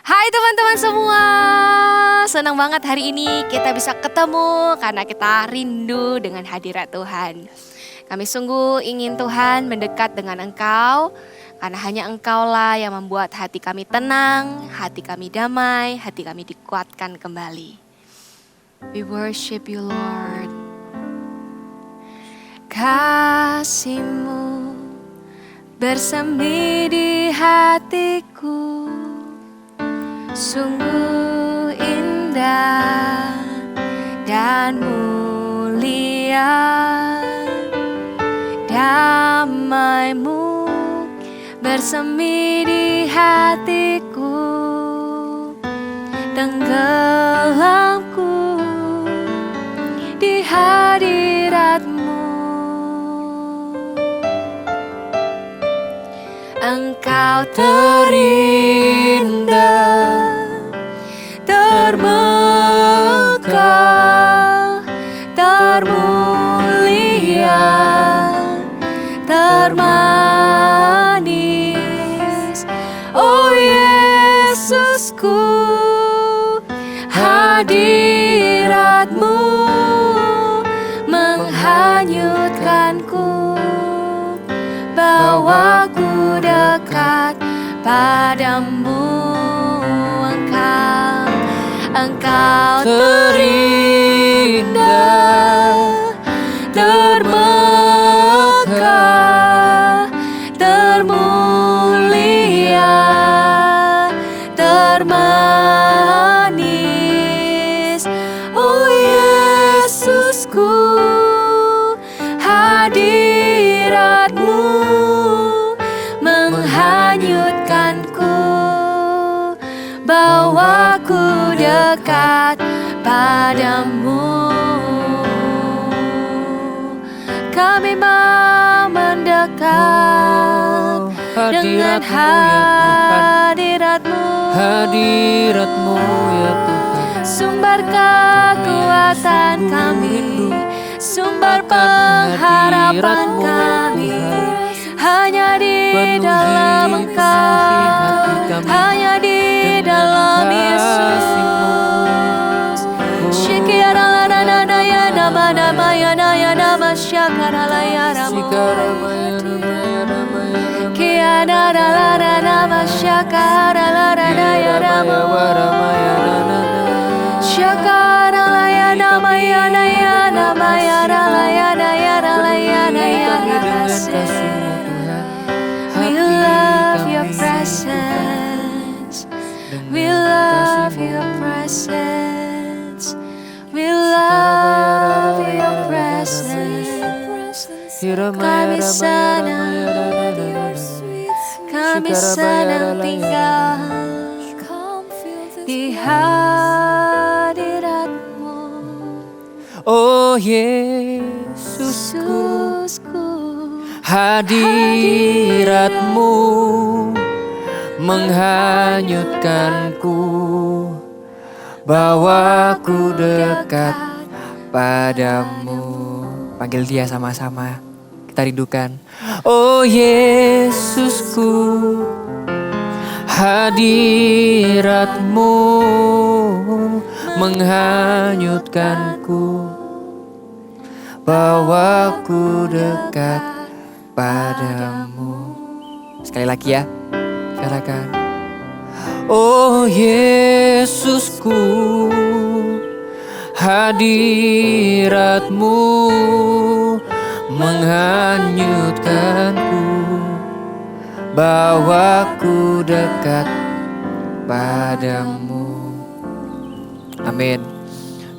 Hai teman-teman semua, senang banget hari ini kita bisa ketemu karena kita rindu dengan hadirat Tuhan. Kami sungguh ingin Tuhan mendekat dengan Engkau, karena hanya Engkaulah yang membuat hati kami tenang, hati kami damai, hati kami dikuatkan kembali. We worship you Lord. Kasih-Mu bersemi di hatiku, sungguh indah dan mulia. Damai-Mu bersemi di hatiku, tenggelamku di hadirat-Mu. Engkau terindah, termegah, termulia, termanis. Oh Yesusku, hadirat-Mu menghanyutkanku, bawaku dekat padamu. Engkau terindah, termegah, termulia, termanis. Oh Yesusku, hadirat-Mu menghanyutkanku, bawaku dekat padamu. Kami mau mendekat dengan hadirat-Mu. Hadirat-Mu ya Tuhan, Sumber kekuatan kami, sumber pengharapan kami, hanya di dalam Engkau, hanya di dalam Yesus. Shikiralana ya nama ya nama syakarala ya Kiana dalana nama syakarala ya Shakarala ya nama ya We love your presence. We love your presence. We love your presence. Kami senang tinggal di hadirat-Mu. oh Yesusku, hadirat-Mu menghanyutkanku, bawaku dekat padamu. Panggil dia sama-sama, kita rindukan. Oh Yesusku, hadirat-Mu menghanyutkanku, bawaku dekat padamu. Sekali lagi ya, katakan. Oh Yesusku, hadirat-Mu menghanyutkanku, bawaku dekat padamu. Amin.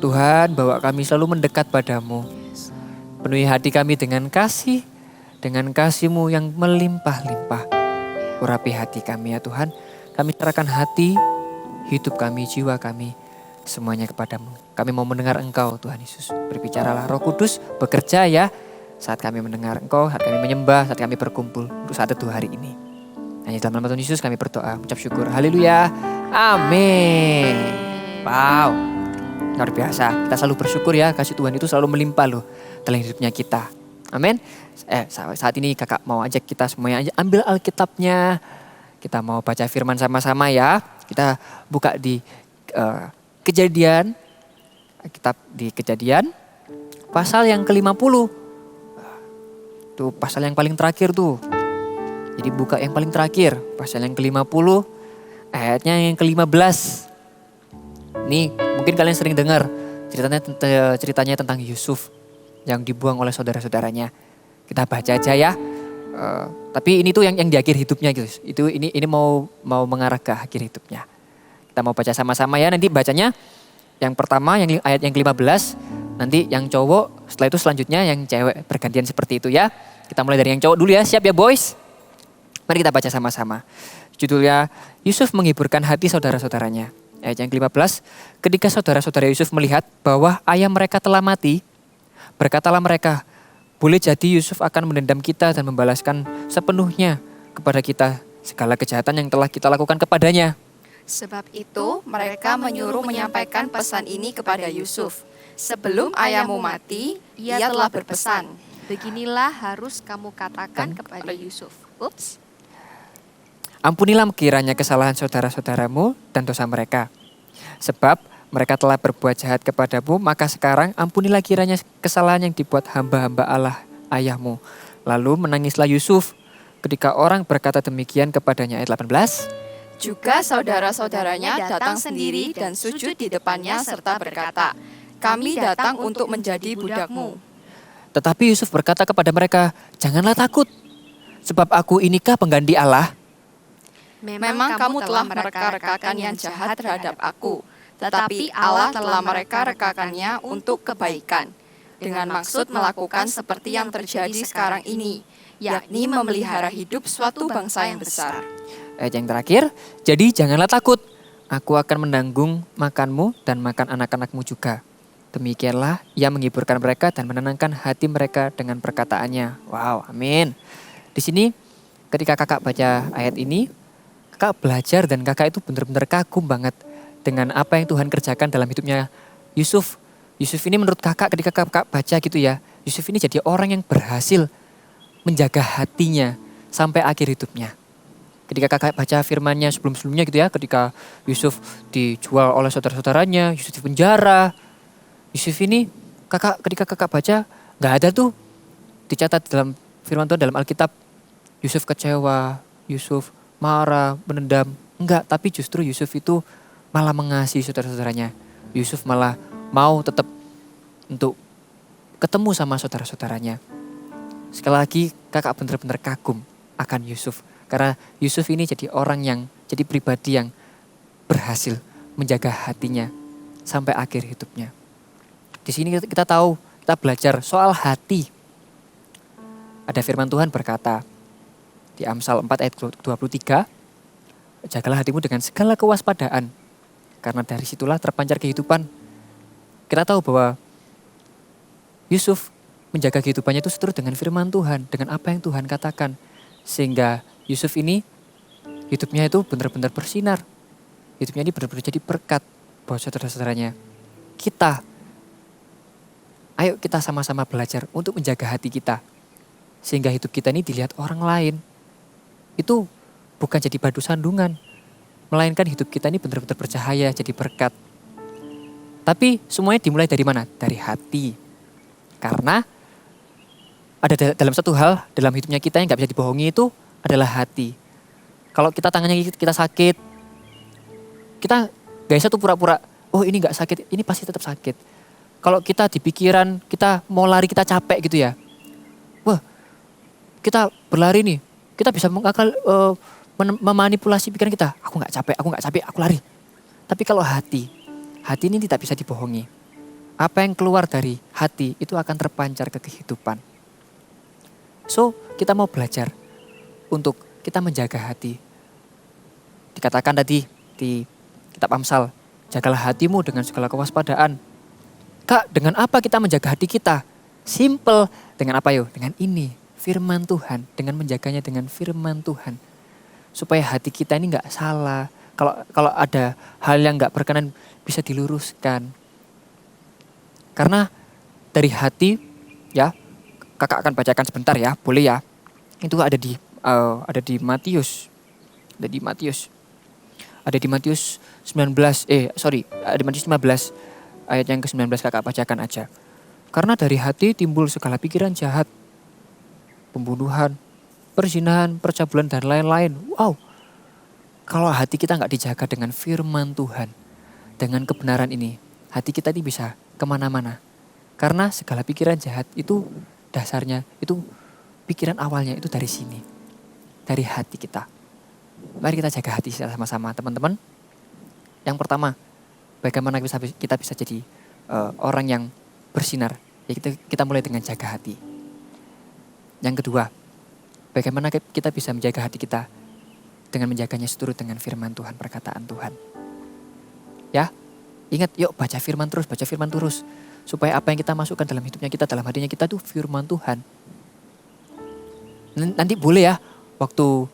Tuhan, bawa kami selalu mendekat padamu. Penuhi hati kami dengan kasih, dengan kasih-Mu yang melimpah-limpah. Urapi hati kami ya Tuhan. Kami serahkan hati, hidup kami, jiwa kami, semuanya kepadamu. Kami mau mendengar Engkau Tuhan Yesus. Berbicaralah Roh Kudus, bekerja ya. Saat kami mendengar Engkau, saat kami menyembah, saat kami berkumpul untuk saat itu hari ini. Hanya dalam nama Tuhan Yesus kami berdoa, ucap syukur. Haleluya. Amin. Wow. Luar biasa. Kita selalu bersyukur ya, kasih Tuhan itu selalu melimpah loh dalam hidupnya kita. Amin. Saat ini kakak mau ajak kita semuanya ambil Alkitabnya. Kita mau baca firman sama-sama ya. Kita buka di Kejadian, kitab di Kejadian pasal yang ke-50. Tuh pasal yang paling terakhir tuh. Jadi buka yang paling terakhir, pasal yang ke-50 ayatnya yang ke-15. Nih mungkin kalian sering dengar ceritanya tentang Yusuf yang dibuang oleh saudara-saudaranya. Kita baca aja ya. Tapi ini tuh yang di akhir hidupnya gitu. Ini mau mengarah ke akhir hidupnya. Kita mau baca sama-sama ya. Nanti bacanya yang pertama yang ayat yang ke-15. Nanti yang cowok, setelah itu selanjutnya yang cewek, bergantian seperti itu ya. Kita mulai dari yang cowok dulu ya. Siap ya boys? Mari kita baca sama-sama. Judulnya Yusuf menghiburkan hati saudara-saudaranya. Ayat yang ke-15. Ketika saudara-saudara Yusuf melihat bahwa ayah mereka telah mati, berkatalah mereka, boleh jadi Yusuf akan mendendam kita dan membalaskan sepenuhnya kepada kita segala kejahatan yang telah kita lakukan kepadanya. Sebab itu mereka menyuruh menyampaikan pesan ini kepada Yusuf. Sebelum ayahmu mati, ia telah berpesan. Beginilah harus kamu katakan kepada Yusuf. Ups. Ampunilah kiranya kesalahan saudara-saudaramu dan dosa mereka. Sebab mereka telah berbuat jahat kepadamu, maka sekarang ampunilah kiranya kesalahan yang dibuat hamba-hamba Allah ayahmu. Lalu menangislah Yusuf ketika orang berkata demikian kepadanya. Ayat 18. Juga saudara-saudaranya datang sendiri dan sujud di depannya serta berkata, kami datang untuk menjadi budakmu. Tetapi Yusuf berkata kepada mereka, janganlah takut, sebab aku inikah pengganti Allah? Memang kamu telah mereka-rekakan yang jahat terhadap aku, tetapi Allah telah mereka-rekakannya untuk kebaikan, dengan maksud melakukan seperti yang terjadi sekarang ini, yakni memelihara hidup suatu bangsa yang besar. Ayat yang terakhir, jadi janganlah takut, aku akan menanggung makanmu dan makan anak-anakmu juga. Demikianlah ia menghiburkan mereka dan menenangkan hati mereka dengan perkataannya. Wow, amin. Di sini ketika kakak baca ayat ini, kakak belajar dan kakak itu benar-benar kagum banget dengan apa yang Tuhan kerjakan dalam hidupnya Yusuf. Yusuf ini menurut kakak ketika kakak baca gitu ya, Yusuf ini jadi orang yang berhasil menjaga hatinya sampai akhir hidupnya. Ketika kakak baca firmannya sebelum-sebelumnya gitu ya, ketika Yusuf dijual oleh saudara-saudaranya, Yusuf di penjara. Yusuf ini ketika kakak baca gak ada tuh dicatat dalam firman Tuhan dalam Alkitab. Yusuf kecewa, Yusuf marah, menendam. Enggak, tapi justru Yusuf itu malah mengasihi saudara-saudaranya. Yusuf malah mau tetap untuk ketemu sama saudara-saudaranya. Sekali lagi kakak benar-benar kagum akan Yusuf. Karena Yusuf ini jadi pribadi yang berhasil menjaga hatinya sampai akhir hidupnya. Di sini kita tahu, kita belajar soal hati. Ada firman Tuhan berkata di Amsal 4 ayat 23, jagalah hatimu dengan segala kewaspadaan, karena dari situlah terpancar kehidupan. Kita tahu bahwa Yusuf menjaga kehidupannya itu seturut dengan firman Tuhan, dengan apa yang Tuhan katakan. Sehingga Yusuf ini hidupnya itu benar-benar bersinar. Hidupnya ini benar-benar jadi berkat buat saudara-saudaranya. Ayo kita sama-sama belajar untuk menjaga hati kita. Sehingga hidup kita ini dilihat orang lain. Itu bukan jadi batu sandungan. Melainkan hidup kita ini benar-benar bercahaya, jadi berkat. Tapi semuanya dimulai dari mana? Dari hati. Karena ada dalam satu hal dalam hidupnya kita yang gak bisa dibohongi itu adalah hati. Kalau tangannya kita sakit, kita gak bisa tuh pura-pura, oh ini gak sakit, ini pasti tetap sakit. Kalau kita di pikiran, kita mau lari, kita capek gitu ya. Wah, kita berlari nih, kita bisa memanipulasi pikiran kita. Aku gak capek, aku lari. Tapi kalau hati ini tidak bisa dibohongi. Apa yang keluar dari hati itu akan terpancar ke kehidupan. So, kita mau belajar untuk kita menjaga hati. Dikatakan tadi di kitab Amsal, jagalah hatimu dengan segala kewaspadaan. Kak, dengan apa kita menjaga hati kita? Simple. Dengan apa yuk? Dengan ini, firman Tuhan. Dengan menjaganya dengan firman Tuhan. Supaya hati kita ini gak salah. Kalau ada hal yang gak berkenan bisa diluruskan. Karena dari hati, ya, kakak akan bacakan sebentar ya, boleh ya. Itu ada di Matius. Ada di Matius. Ada di Matius 15 ayat yang ke-19 kakak bacakan aja. Karena dari hati timbul segala pikiran jahat, pembunuhan, perzinahan, percabulan dan lain-lain. Wow, kalau hati kita nggak dijaga dengan firman Tuhan, dengan kebenaran ini, hati kita ini bisa kemana-mana. Karena segala pikiran jahat itu dasarnya, itu pikiran awalnya itu dari sini, dari hati kita. Mari kita jaga hati sama-sama teman-teman. Yang pertama, bagaimana kita bisa jadi orang yang bersinar. Ya kita mulai dengan jaga hati. Yang kedua, bagaimana kita bisa menjaga hati kita dengan menjaganya seturut dengan firman Tuhan, perkataan Tuhan. Ya, ingat yuk baca firman terus. Supaya apa yang kita masukkan dalam hidupnya kita, dalam hatinya kita tuh firman Tuhan. Nanti boleh ya, waktu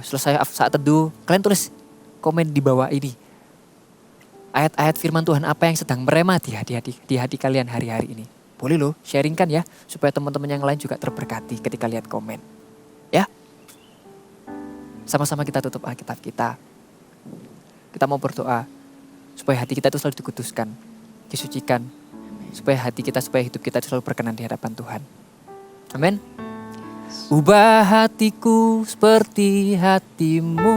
selesai saat teduh, kalian tulis komen di bawah ini. Ayat-ayat firman Tuhan apa yang sedang merema di hati kalian hari-hari ini. Boleh loh, sharingkan ya, supaya teman-teman yang lain juga terberkati ketika lihat komen. Ya, sama-sama kita tutup Alkitab kita. Kita mau berdoa, supaya hati kita itu selalu dikuduskan, disucikan. Supaya hidup kita selalu berkenan di hadapan Tuhan. Amin. Ubah hatiku seperti hatimu,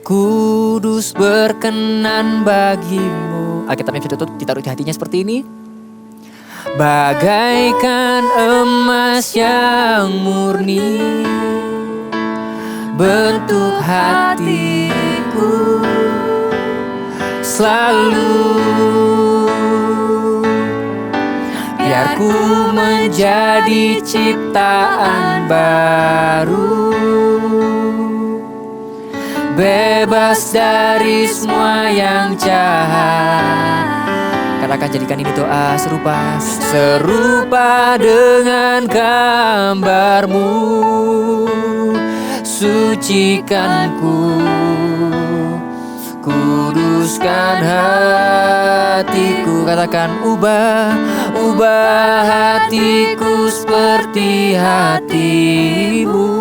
kudus berkenan bagimu. Alkitabnya sudah ditaruh di hatinya seperti ini. Bagaikan emas yang murni, bentuk hatiku selalu. Biar ku menjadi ciptaan baru, bebas dari semua yang jahat. Katakan, jadikan ini doa serupa dengan gambarmu. Sucikanku, kuduskan hatiku. Katakan, ubah hatiku seperti hatimu,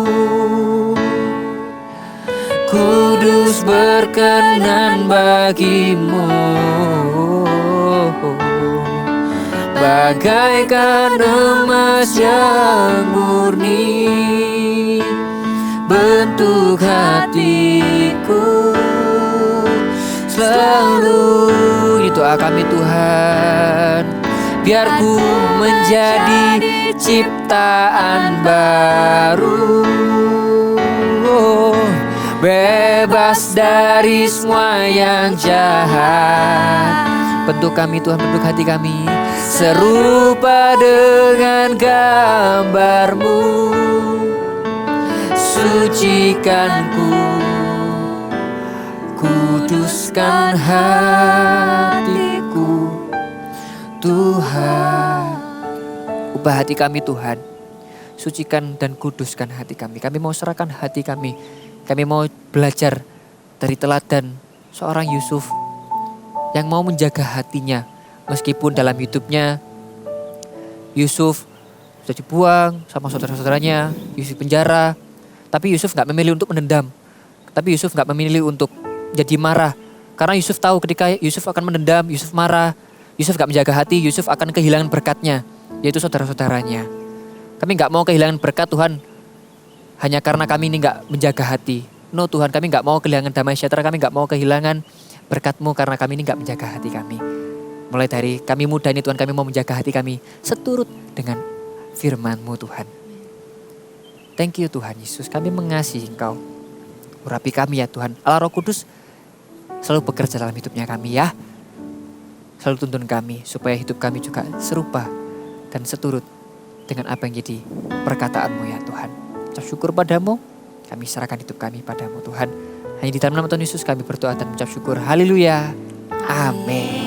kudus berkenan bagimu. Bagaikan emas yang murni, bentuk hatiku selalu. Ini doa kami Tuhan. Biar ku menjadi ciptaan baru, bebas dari semua yang jahat. Bentuk kami Tuhan, bentuk hati kami serupa dengan gambarmu. Sucikanku, kuduskan hatiku Tuhan. Ubah hati kami Tuhan, sucikan dan kuduskan hati kami. Kami mau serahkan hati kami. Kami mau belajar dari teladan seorang Yusuf yang mau menjaga hatinya. Meskipun dalam hidupnya Yusuf sudah dibuang sama saudara-saudaranya, Yusuf penjara. Tapi Yusuf gak memilih untuk menendam. Tapi Yusuf gak memilih untuk jadi marah. Karena Yusuf tahu ketika Yusuf akan menendam, Yusuf marah, Yusuf gak menjaga hati, Yusuf akan kehilangan berkatnya, yaitu saudara-saudaranya. Kami gak mau kehilangan berkat Tuhan hanya karena kami ini gak menjaga hati. No Tuhan, kami gak mau kehilangan damai sejahtera, kami gak mau kehilangan berkat-Mu karena kami ini gak menjaga hati kami. Mulai dari kami muda ini Tuhan, kami mau menjaga hati kami seturut dengan firman-Mu Tuhan. Thank you Tuhan Yesus, kami mengasihi Engkau. Urapi kami ya Tuhan. Allah Roh Kudus selalu bekerja dalam hidupnya kami ya. Selalu tuntun kami supaya hidup kami juga serupa dan seturut dengan apa yang jadi perkataan-Mu ya Tuhan. Ucap syukur padamu, kami serahkan hidup kami padamu Tuhan. Hanya di dalam nama Tuhan Yesus kami berdoa dan mengucap syukur. Haleluya. Amin.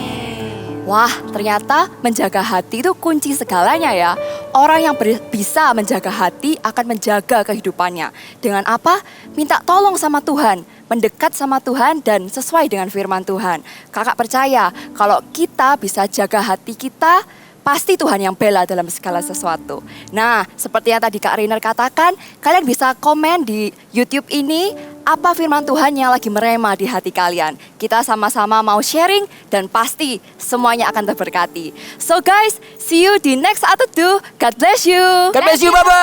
Wah, ternyata menjaga hati itu kunci segalanya ya. Orang yang bisa menjaga hati akan menjaga kehidupannya. Dengan apa? Minta tolong sama Tuhan, mendekat sama Tuhan dan sesuai dengan firman Tuhan. Kakak percaya kalau kita bisa jaga hati kita, pasti Tuhan yang bela dalam segala sesuatu. Nah, seperti yang tadi Kak Rainer katakan, kalian bisa komen di YouTube ini apa firman Tuhan yang lagi merema di hati kalian. Kita sama-sama mau sharing dan pasti semuanya akan terberkati. So guys, see you di next Atudu. God bless you. God bless you, bye-bye.